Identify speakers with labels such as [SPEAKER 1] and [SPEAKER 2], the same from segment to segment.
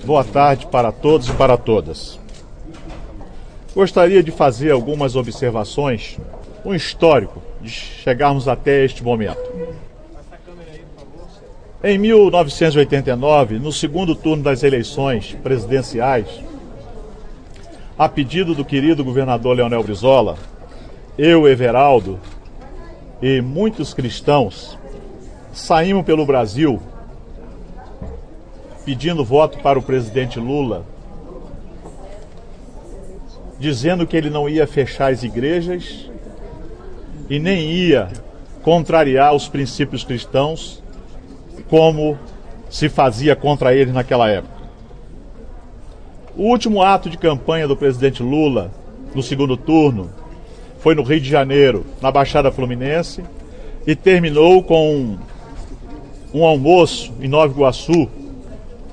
[SPEAKER 1] Boa tarde para todos e para todas. Gostaria de fazer algumas observações, um histórico de chegarmos até este momento. Em 1989, no segundo turno das eleições presidenciais, a pedido do querido governador Leonel Brizola, eu, Everaldo, e muitos cristãos saímos pelo Brasil pedindo voto para o presidente Lula, dizendo que ele não ia fechar as igrejas e nem ia contrariar os princípios cristãos como se fazia contra eles naquela época. O último ato de campanha do presidente Lula, no segundo turno, foi no Rio de Janeiro, na Baixada Fluminense, e terminou com um almoço em Nova Iguaçu,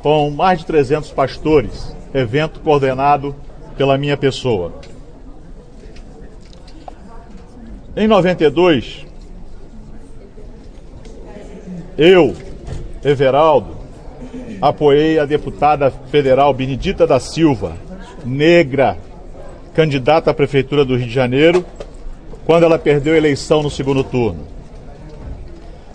[SPEAKER 1] com mais de 300 pastores, evento coordenado pela minha pessoa. Em 92, eu, Everaldo, apoiei a deputada federal Benedita da Silva, negra, candidata à Prefeitura do Rio de Janeiro, quando ela perdeu a eleição no segundo turno.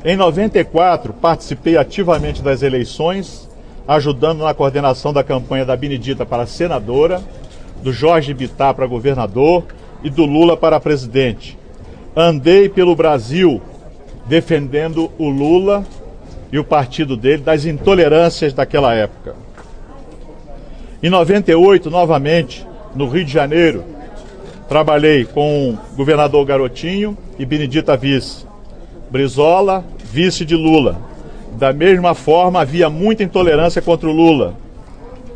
[SPEAKER 1] Em 94, participei ativamente das eleições, ajudando na coordenação da campanha da Benedita para senadora, do Jorge Bittar para governador e do Lula para presidente. Andei pelo Brasil defendendo o Lula e o partido dele das intolerâncias daquela época. Em 98, novamente, no Rio de Janeiro, trabalhei com o governador Garotinho e Benedita vice. Brizola, vice de Lula. Da mesma forma, havia muita intolerância contra o Lula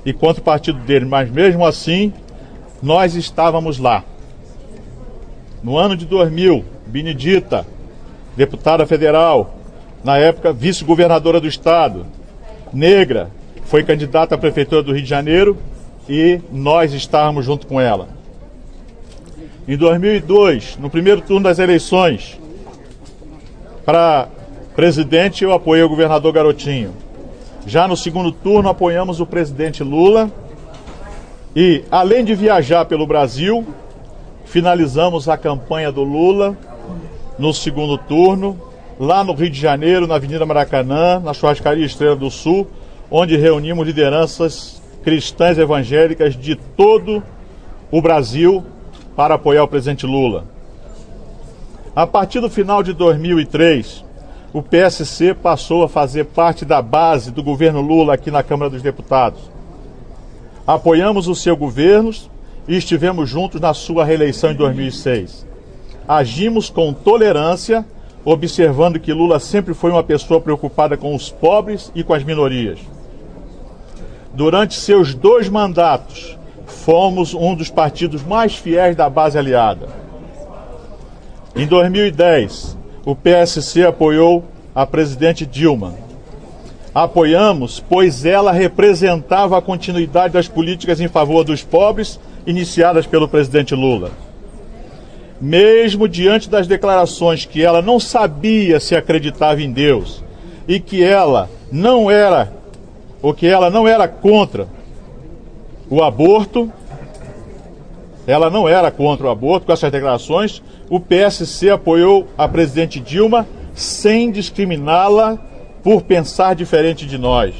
[SPEAKER 1] e contra o partido dele, mas mesmo assim, nós estávamos lá. No ano de 2000, Benedita, deputada federal, na época vice-governadora do estado, negra, foi candidata à Prefeitura do Rio de Janeiro e nós estávamos junto com ela. Em 2002, no primeiro turno das eleições, para presidente, eu apoiei o governador Garotinho. Já no segundo turno, apoiamos o presidente Lula e, além de viajar pelo Brasil, finalizamos a campanha do Lula no segundo turno, lá no Rio de Janeiro, na Avenida Maracanã, na Churrascaria Estrela do Sul, onde reunimos lideranças cristãs evangélicas de todo o Brasil para apoiar o presidente Lula. A partir do final de 2003, o PSC passou a fazer parte da base do governo Lula aqui na Câmara dos Deputados. Apoiamos o seu governo e estivemos juntos na sua reeleição em 2006. Agimos com tolerância, observando que Lula sempre foi uma pessoa preocupada com os pobres e com as minorias. Durante seus 2 mandatos, fomos um dos partidos mais fiéis da base aliada. Em 2010, o PSC apoiou a presidente Dilma. Apoiamos, pois ela representava a continuidade das políticas em favor dos pobres iniciadas pelo presidente Lula. Mesmo diante das declarações que ela não sabia se acreditava em Deus e que ela não era contra o aborto, ela não era contra o aborto com essas declarações, o PSC apoiou a presidente Dilma sem discriminá-la por pensar diferente de nós.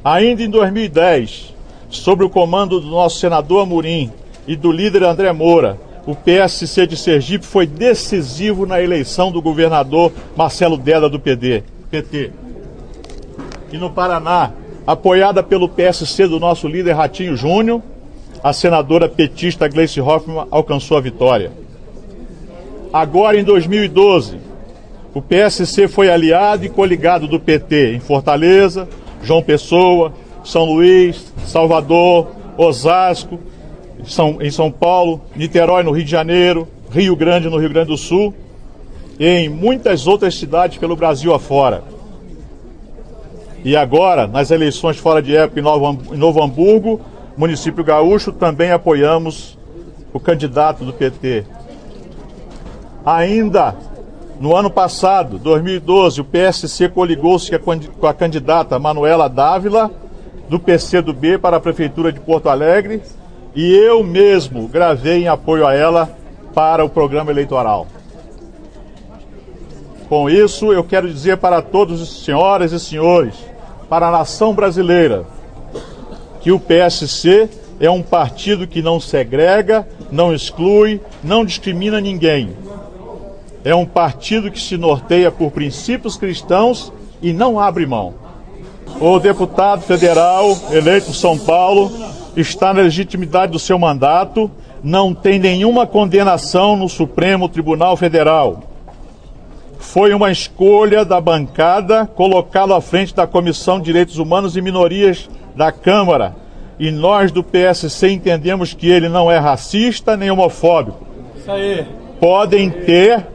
[SPEAKER 1] Ainda em 2010, sob o comando do nosso senador Amorim e do líder André Moura, o PSC de Sergipe foi decisivo na eleição do governador Marcelo Deda do PT. E no Paraná, apoiada pelo PSC do nosso líder Ratinho Júnior, a senadora petista Gleice Hoffmann alcançou a vitória. Agora, em 2012, o PSC foi aliado e coligado do PT em Fortaleza, João Pessoa, São Luís, Salvador, Osasco, em São Paulo, Niterói no Rio de Janeiro, Rio Grande no Rio Grande do Sul e em muitas outras cidades pelo Brasil afora. E agora, nas eleições fora de época em Novo Hamburgo, município gaúcho, também apoiamos o candidato do PT. Ainda no ano passado, 2012, o PSC coligou-se com a candidata Manuela Dávila do PCdoB para a Prefeitura de Porto Alegre e eu mesmo gravei em apoio a ela para o programa eleitoral. Com isso, eu quero dizer para todos os senhoras e senhores, para a nação brasileira, que o PSC é um partido que não segrega, não exclui, não discrimina ninguém. É um partido que se norteia por princípios cristãos e não abre mão. O deputado federal eleito em São Paulo está na legitimidade do seu mandato, não tem nenhuma condenação no Supremo Tribunal Federal. Foi uma escolha da bancada colocá-lo à frente da Comissão de Direitos Humanos e Minorias da Câmara. E nós do PSC entendemos que ele não é racista nem homofóbico.
[SPEAKER 2] Isso aí.
[SPEAKER 1] Podem ter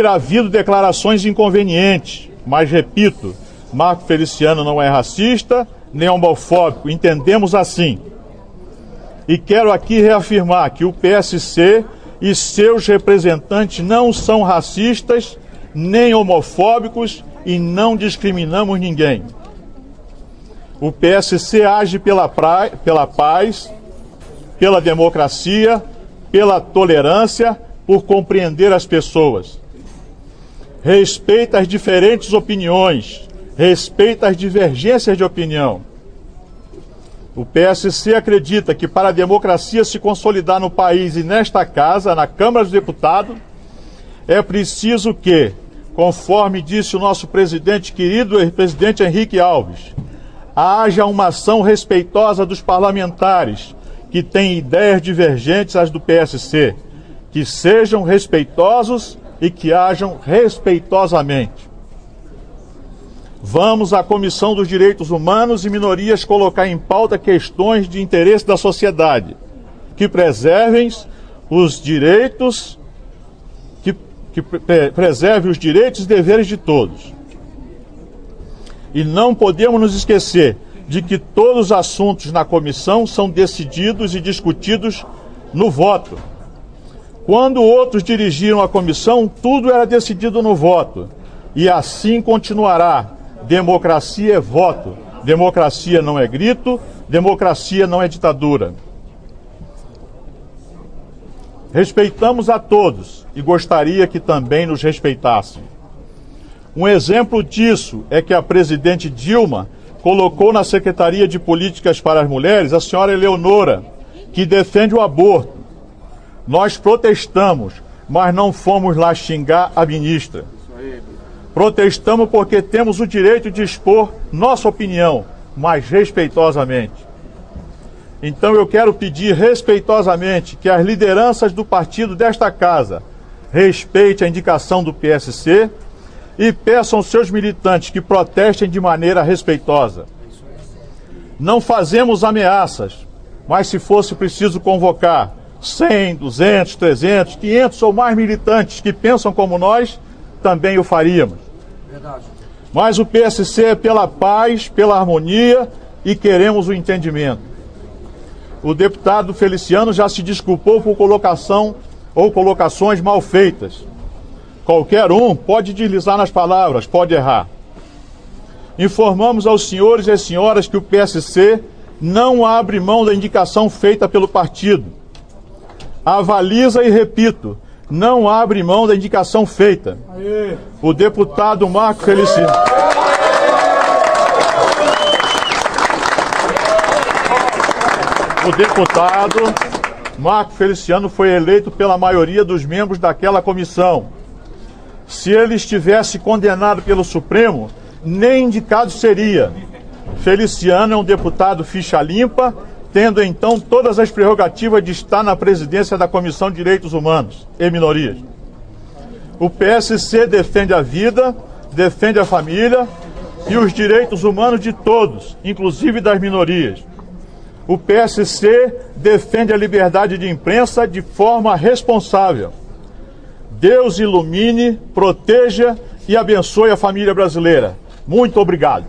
[SPEAKER 1] havido declarações inconvenientes, mas repito, Marco Feliciano não é racista nem homofóbico, entendemos assim. E quero aqui reafirmar que o PSC e seus representantes não são racistas nem homofóbicos e não discriminamos ninguém. O PSC age pela paz, pela democracia, pela tolerância, por compreender as pessoas. Respeita as diferentes opiniões, respeita as divergências de opinião. O PSC acredita que para a democracia se consolidar no país e nesta casa, na Câmara dos Deputados, é preciso que, conforme disse o nosso presidente querido, o presidente Henrique Alves, haja uma ação respeitosa dos parlamentares que têm ideias divergentes às do PSC, que sejam respeitosos e que ajam respeitosamente. Vamos à Comissão dos Direitos Humanos e Minorias colocar em pauta questões de interesse da sociedade, que preservem os direitos, preserve os direitos e deveres de todos. E não podemos nos esquecer de que todos os assuntos na comissão são decididos e discutidos no voto. Quando outros dirigiram a comissão, tudo era decidido no voto. E assim continuará. Democracia é voto. Democracia não é grito. Democracia não é ditadura. Respeitamos a todos e gostaria que também nos respeitassem. Um exemplo disso é que a presidente Dilma colocou na Secretaria de Políticas para as Mulheres a senhora Eleonora, que defende o aborto. Nós protestamos, mas não fomos lá xingar a ministra. Protestamos porque temos o direito de expor nossa opinião, mas respeitosamente. Então eu quero pedir respeitosamente que as lideranças do partido desta casa respeitem a indicação do PSC e peçam aos seus militantes que protestem de maneira respeitosa. Não fazemos ameaças, mas se fosse preciso convocar 100, 200, 300, 500 ou mais militantes que pensam como nós, também o faríamos.
[SPEAKER 2] Verdade.
[SPEAKER 1] Mas o PSC é pela paz, pela harmonia e queremos o entendimento. O deputado Feliciano já se desculpou por colocação ou colocações mal feitas. Qualquer um pode deslizar nas palavras, pode errar. Informamos aos senhores e às senhoras que o PSC não abre mão da indicação feita pelo partido. Avaliza e repito, não abre mão da indicação feita.
[SPEAKER 2] Aê.
[SPEAKER 1] O deputado Marco Feliciano. O deputado Marco Feliciano foi eleito pela maioria dos membros daquela comissão. Se ele estivesse condenado pelo Supremo, nem indicado seria. Feliciano é um deputado ficha limpa, tendo então todas as prerrogativas de estar na presidência da Comissão de Direitos Humanos e Minorias. O PSC defende a vida, defende a família e os direitos humanos de todos, inclusive das minorias. O PSC defende a liberdade de imprensa de forma responsável. Deus ilumine, proteja e abençoe a família brasileira. Muito obrigado.